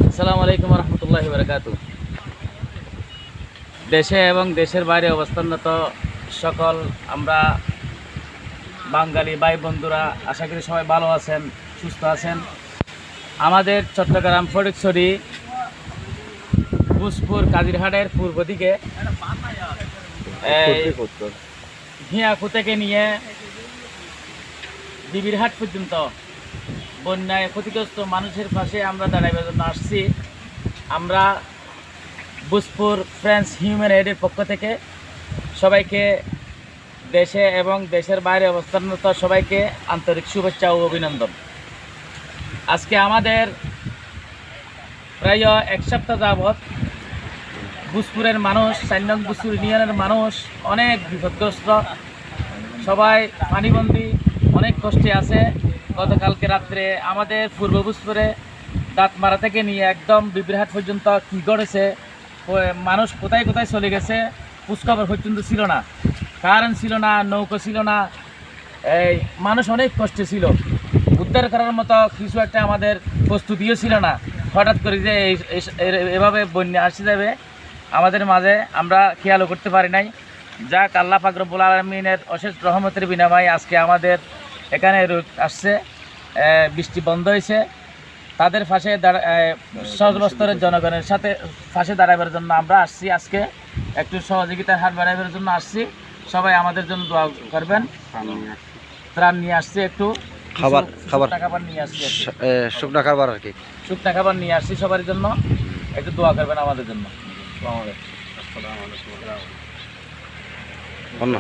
আসসালামু আলাইকুম রহমতুল্লাহি বারাকাতুহু। দেশে এবং দেশের বাইরে অবস্থানরত সকল আমরা বাঙালি ভাই বন্ধুরা আশা করি সবাই ভালো আছেন, সুস্থ আছেন। আমাদের চট্টগ্রাম ফটিকছড়ি ঘুষপুর কাজিরহাটের পূর্ব দিকে হিয়াকু থেকে নিয়ে বিবিরহাট পর্যন্ত বন্যায় ক্ষতিগ্রস্ত মানুষের পাশে আমরা দাঁড়াবার জন্য আসছি। আমরা ঘুষপুর ফ্রেন্ডস হিউম্যান এইডের পক্ষ থেকে সবাইকে দেশে এবং দেশের বাইরে অবস্থানরত সবাইকে আন্তরিক শুভেচ্ছা ও অভিনন্দন। আজকে আমাদের প্রায় এক সপ্তাহ যাবৎ ঘুষপুরের মানুষ, ৪ নং ঘুষপুর ইউনিয়নের মানুষ অনেক বিপদগ্রস্ত, সবাই পানিবন্দী, অনেক কষ্টে আছে। গতকালকে রাত্রে আমাদের পূর্ব ঘুষপুরে দাঁতমারা থেকে নিয়ে একদম বিবিরহাট পর্যন্ত কী ঘটেছে, মানুষ কোথায় কোথায় চলে গেছে খোঁজখবর পর্যন্ত ছিল না, কারেন্ট ছিল না, নৌকো ছিল না, এই মানুষ অনেক কষ্টে ছিল। উদ্ধার করার মতো কিছু একটা আমাদের প্রস্তুতিও ছিল না। হঠাৎ করে যে এভাবে বন্যা আসে যাবে আমাদের মাঝে আমরা খেয়ালও করতে পারি নাই। যাক, আল্লাহ পাক রব্বুল আলামিনের অশেষ রহমতের বিনিময়ে আজকে আমাদের এখানে রোদ আসছে, বৃষ্টি বন্ধ হয়েছে। তাদের পাশে সর্বস্তরের জনগণের সাথে পাশে দাঁড়াবার জন্য আমরা আসছি। আজকে একটু সহযোগিতার হাত বাড়াবার জন্য আসছি। সবাই আমাদের জন্য দোয়া করবেন। ত্রাণ নিয়ে আসছি, একটু খাবার নিয়ে আসছি, শুকনা খাবার নিয়ে আসছি সবার জন্য। একটু দোয়া করবেন আমাদের জন্য। অন্য